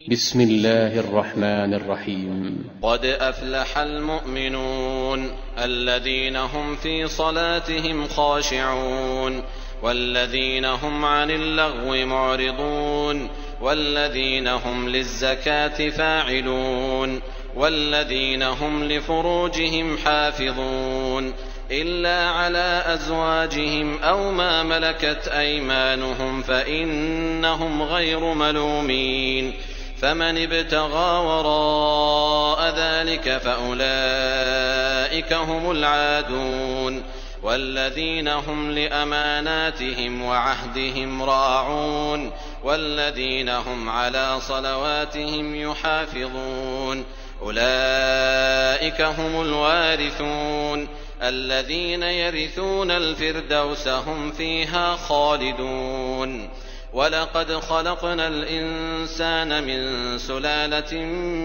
بسم الله الرحمن الرحيم. قد أفلح المؤمنون الذين هم في صلاتهم خاشعون والذين هم عن اللغو معرضون والذين هم للزكاة فاعلون والذين هم لفروجهم حافظون إلا على أزواجهم أو ما ملكت أيمانهم فإنهم غير ملومين. فمن ابتغى وراء ذلك فأولئك هم العادون. والذين هم لأماناتهم وعهدهم راعون والذين هم على صلواتهم يحافظون أولئك هم الوارثون الذين يرثون الفردوس هم فيها خالدون. ولقد خلقنا الإنسان من سلالة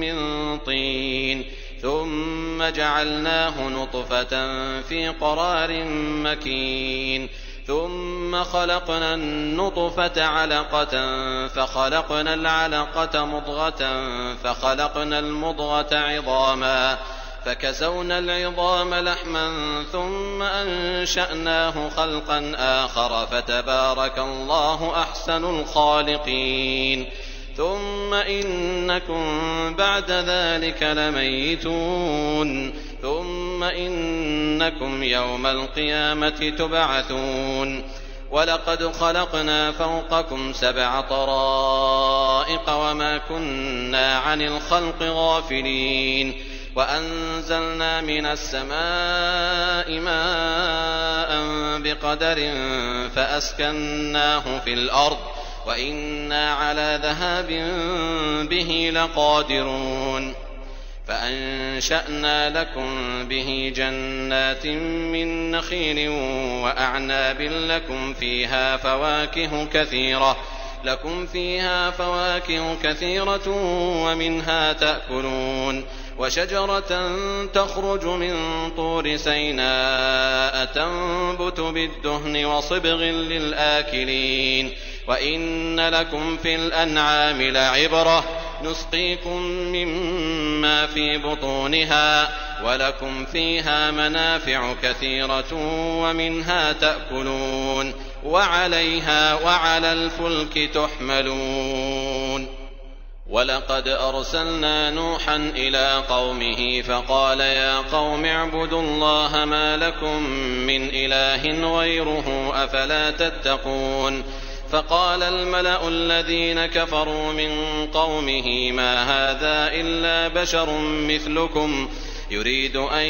من طين ثم جعلناه نطفة في قرار مكين ثم خلقنا النطفة علقة فخلقنا العلقة مضغة فخلقنا المضغة عظاما فكسونا العظام لحما ثم أنشأناه خلقا آخر فتبارك الله أحسن الخالقين. ثم إنكم بعد ذلك لميتون ثم إنكم يوم القيامة تبعثون. ولقد خلقنا فوقكم 7 طرائق وما كنا عن الخلق غافلين وأنزلنا من السماء ماء بقدر فأسكناه في الأرض وإنا على ذهاب به لقادرون. فأنشأنا لكم به جنات من نخيل وأعناب لكم فيها فواكه كثيرة ومنها تأكلون. وشجرة تخرج من طور سيناء تنبت بالدهن وصبغ للآكلين. وإن لكم في الأنعام لعبرة نسقيكم مما في بطونها ولكم فيها منافع كثيرة ومنها تأكلون وعليها وعلى الفلك تحملون. ولقد أرسلنا نوحا إلى قومه فقال يا قوم اعبدوا الله ما لكم من إله غيره أفلا تتقون. فقال الملأ الذين كفروا من قومه ما هذا إلا بشر مثلكم يريد أن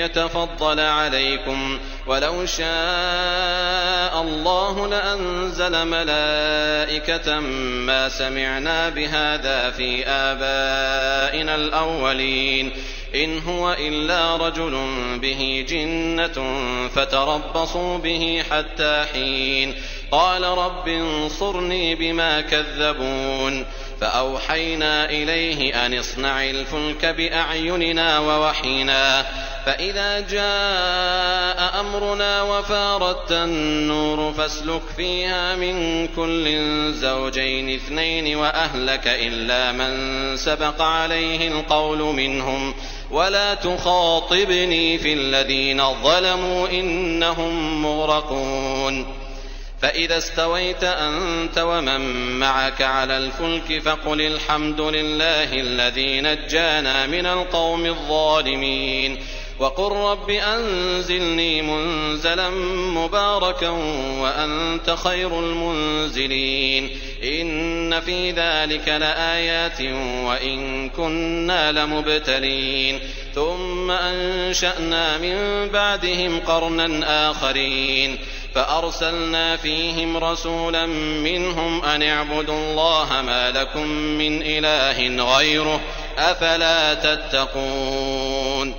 يتفضل عليكم ولو شاء الله لأنزل ملائكة ما سمعنا بهذا في آبائنا الأولين إن هو إلا رجل به جنة فتربصوا به حتى حين. قال رب انصرني بما كذبون. فأوحينا إليه أن اصنع الفلك بأعيننا ووحينا فإذا جاء أمرنا وفارت النور فاسلك فيها من كل زوجين 2 وأهلك إلا من سبق عليه القول منهم ولا تخاطبني في الذين ظلموا إنهم مغرقون. فإذا استويت أنت ومن معك على الفلك فقل الحمد لله الذي نجانا من القوم الظالمين وقل رب أنزلني منزلا مباركا وأنت خير المنزلين. إن في ذلك لآيات وإن كنا لمبتلين. ثم أنشأنا من بعدهم قرنا آخرين فأرسلنا فيهم رسولا منهم أن اعبدوا الله ما لكم من إله غيره أفلا تتقون.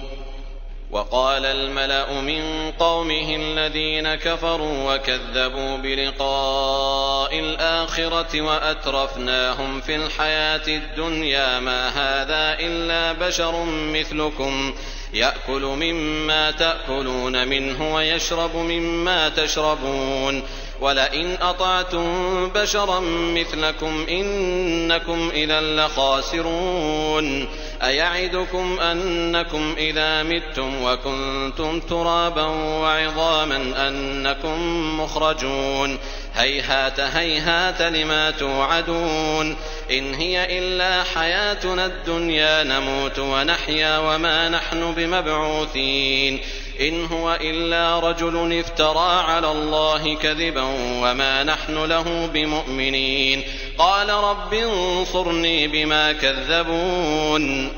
وقال الملأ من قومه الذين كفروا وكذبوا بلقاء الآخرة وأترفناهم في الحياة الدنيا ما هذا إلا بشر مثلكم يأكل مما تأكلون منه ويشرب مما تشربون ولئن أطعتم بشرا مثلكم إنكم إذا لخاسرون أيعدكم أنكم إذا متم وكنتم ترابا وعظاما أنكم مخرجون هيهات هيهات لما توعدون إن هي إلا حياتنا الدنيا نموت ونحيا وما نحن بمبعوثين إن هو إلا رجل افترى على الله كذبا وما نحن له بمؤمنين قال رب انصرني بما كذبون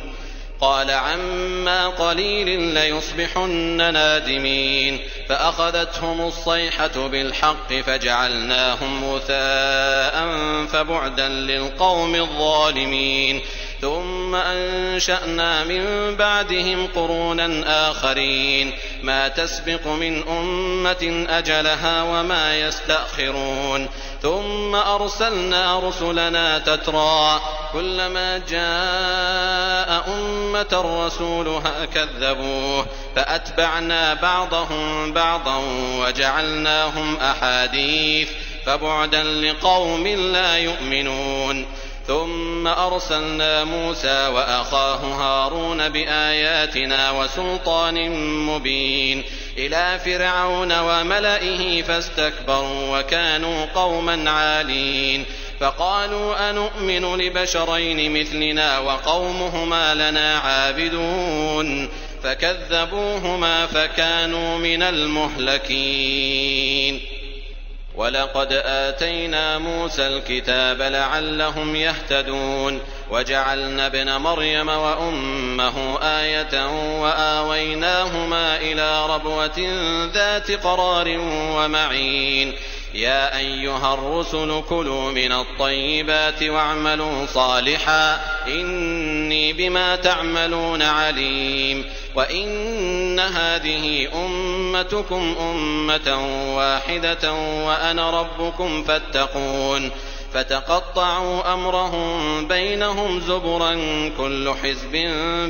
قال عما قليل ليصبحن نادمين فأخذتهم الصيحة بالحق فجعلناهم غثاء فبعدا للقوم الظالمين ثم أنشأنا من بعدهم قرونا آخرين ما تسبق من أمة أجلها وما يستأخرون ثم أرسلنا رسلنا تترى كلما جاء أمة رسولها كذبوه فأتبعنا بعضهم بعضا وجعلناهم أحاديث فبعدا لقوم لا يؤمنون ثم أرسلنا موسى وأخاه هارون بآياتنا وسلطان مبين إلى فرعون وملئه فاستكبروا وكانوا قوما عالين فقالوا أنؤمن لبشرين مثلنا وقومهما لنا عابدون فكذبوهما فكانوا من المهلكين ولقد آتينا موسى الكتاب لعلهم يهتدون وجعلنا ابن مريم وأمه آية وآويناهما إلى ربوة ذات قرار ومعين يا أيها الرسل كلوا من الطيبات واعملوا صالحا إني بما تعملون عليم وإن هذه أمتكم أمة واحدة وأنا ربكم فاتقون فتقطعوا أمرهم بينهم زبرا كل حزب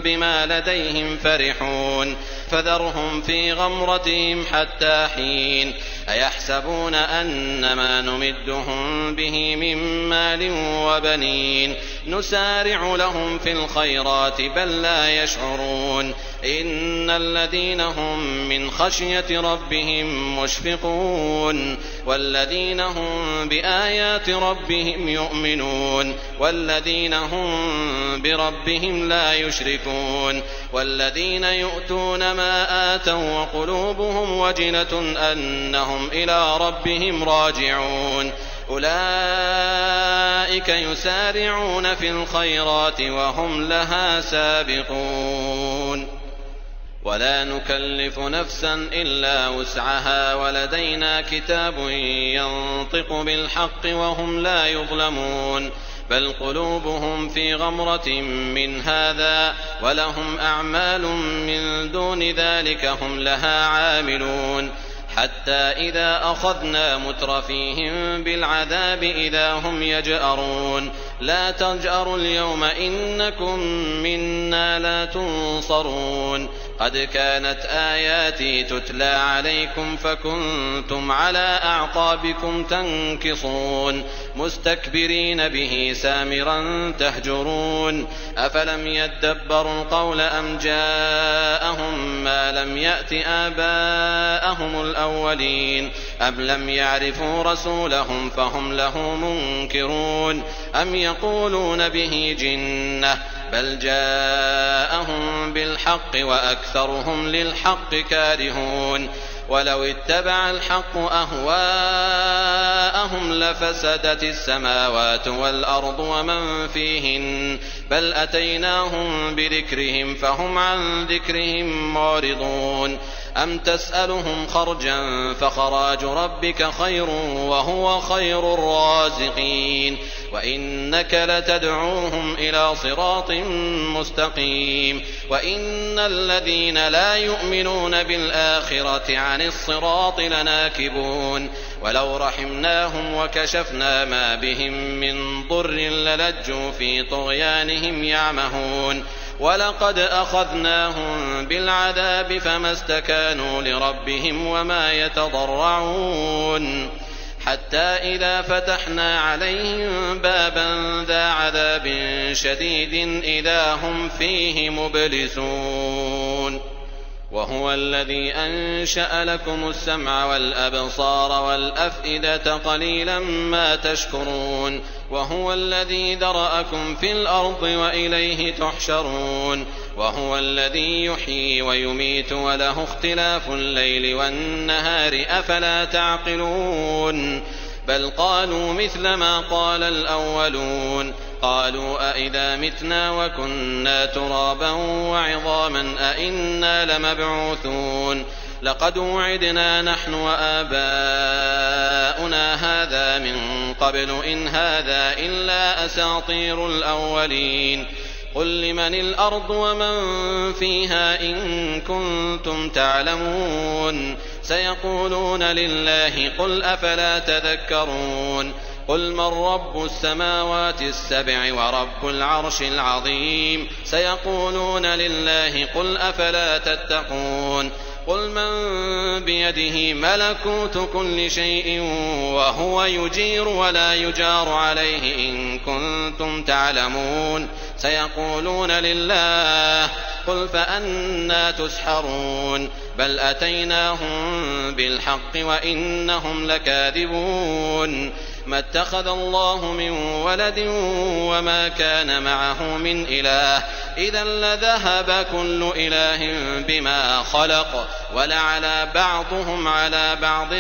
بما لديهم فرحون فذرهم في غمرتهم حتى حين أيحسبون أن ما نمدهم به من مال وبنين نسارع لهم في الخيرات بل لا يشعرون إن الذين هم من خشية ربهم مشفقون والذين هم بآيات ربهم يؤمنون والذين هم بربهم لا يشركون والذين يؤتون ما آتوا وقلوبهم وجلة أنهم إلى ربهم راجعون أولئك يسارعون في الخيرات وهم لها سابقون ولا نكلف نفسا إلا وسعها ولدينا كتاب ينطق بالحق وهم لا يظلمون بل قلوبهم في غمرة من هذا ولهم أعمال من دون ذلك هم لها عاملون حتى إذا أخذنا مترفيهم بالعذاب إذا هم يجأرون لا تجأروا اليوم إنكم منا لا تنصرون قد كانت آياتي تتلى عليكم فكنتم على أعقابكم تنكصون مستكبرين به سامرا تهجرون أفلم يدبروا القول أم جاءهم ما لم يأت آباءهم الأولين أم لم يعرفوا رسولهم فهم له منكرون أم يقولون به جنة بل جاءهم بالحق وأكثرهم للحق كارهون ولو اتبع الحق أهواءهم لفسدت السماوات والأرض ومن فيهن بل أتيناهم بذكرهم فهم عن ذكرهم معرضون أم تسألهم خرجا فخراج ربك خير وهو خير الرازقين وإنك لتدعوهم إلى صراط مستقيم وإن الذين لا يؤمنون بالآخرة عن الصراط لناكبون ولو رحمناهم وكشفنا ما بهم من ضر للجوا في طغيانهم يعمهون ولقد أخذناهم بالعذاب فما استكانوا لربهم وما يتضرعون حتى إذا فتحنا عليهم بابا ذا عذاب شديد إذا هم فيه مبلسون وهو الذي أنشأ لكم السمع والأبصار والأفئدة قليلا ما تشكرون وهو الذي ذرأكم في الأرض وإليه تحشرون وهو الذي يحيي ويميت وله اختلاف الليل والنهار أفلا تعقلون بل قالوا مثل ما قال الأولون قالوا أئذا متنا وكنا ترابا وعظاما أئنا لمبعوثون لقد وعدنا نحن وآباؤنا هذا من قبل إن هذا إلا أساطير الأولين قل لمن الأرض ومن فيها إن كنتم تعلمون سيقولون لله قل أفلا تذكرون قل من رب السماوات السبع ورب العرش العظيم سيقولون لله قل أفلا تتقون قل من بيده ملكوت كل شيء وهو يجير ولا يجار عليه إن كنتم تعلمون سيقولون لله قل فأنى تسحرون بل أتيناهم بالحق وإنهم لكاذبون ما اتخذ الله من ولد وما كان معه من إله إذا لذهب كل إله بما خلق ولعلى بعضهم على بعض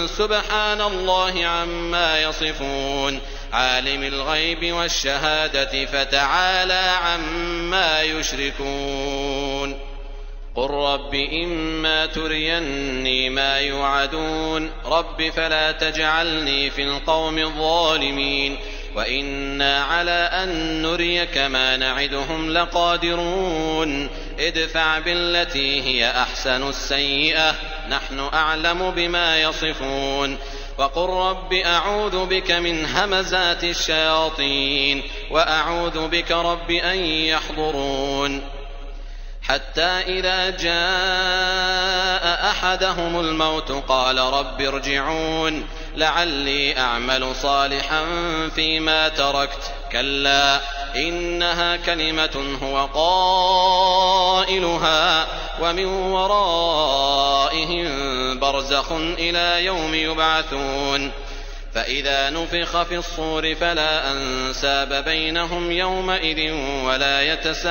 سبحان الله عما يصفون عالم الغيب والشهادة فتعالى عما يشركون قل رب إما تريني ما يوعدون رب فلا تجعلني في القوم الظالمين وإنا على أن نريك ما نعدهم لقادرون ادفع بالتي هي أحسن السيئة نحن أعلم بما يصفون وقل رب أعوذ بك من همزات الشياطين وأعوذ بك رب أن يحضرون حتى إذا جاء أحدهم الموت قال رب ارجعون لعلي أعمل صالحا فيما تركت كلا إنها كلمة هو قائلها ومن ورائهم برزخ إلى يوم يبعثون فإذا نفخ في الصور فلا أنساب بينهم يومئذ ولا يتساءلون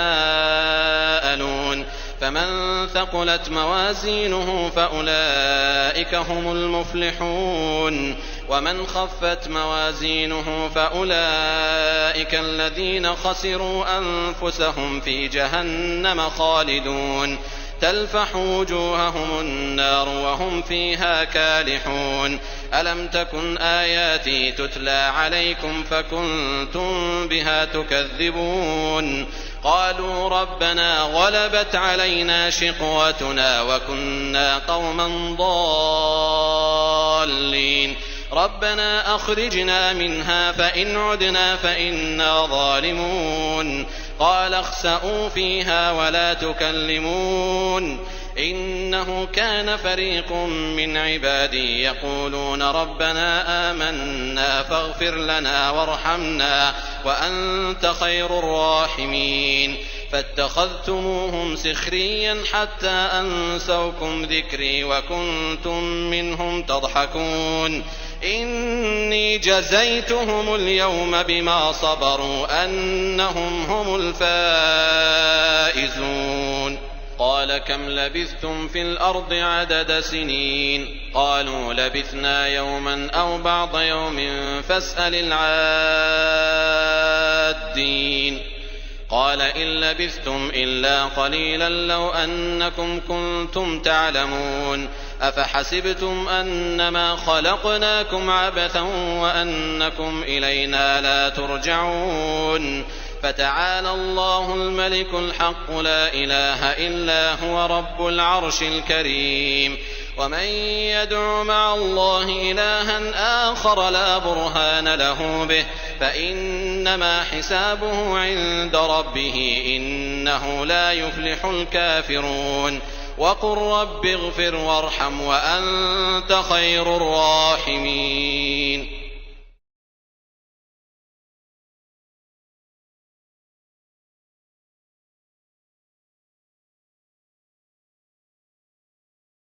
فمن ثقلت موازينه فأولئك هم المفلحون ومن خفت موازينه فأولئك الذين خسروا أنفسهم في جهنم خالدون تلفح وجوههم النار وهم فيها كالحون ألم تكن آياتي تتلى عليكم فكنتم بها تكذبون قالوا ربنا غلبت علينا شقوتنا وكنا قوما ضالين ربنا أخرجنا منها فإن عدنا فإنا ظالمون قال اخسئوا فيها ولا تكلمون إنه كان فريق من عبادي يقولون ربنا آمنا فاغفر لنا وارحمنا وأنت خير الراحمين فاتخذتموهم سخريا حتى أنسوكم ذكري وكنتم منهم تضحكون إني جزيتهم اليوم بما صبروا أنهم هم الفائزون قال كم لبثتم في الأرض عدد سنين قالوا لبثنا يوما أو بعض يوم فاسأل العادين قال إن لبثتم إلا قليلا لو أنكم كنتم تعلمون أفحسبتم أنما خلقناكم عبثا وأنكم إلينا لا ترجعون فتعالى الله الملك الحق لا إله إلا هو رب العرش الكريم ومن يدع مع الله إلها آخر لا برهان له به فإنما حسابه عند ربه إنه لا يفلح الكافرون وقل رب اغفر وارحم وأنت خير الراحمين.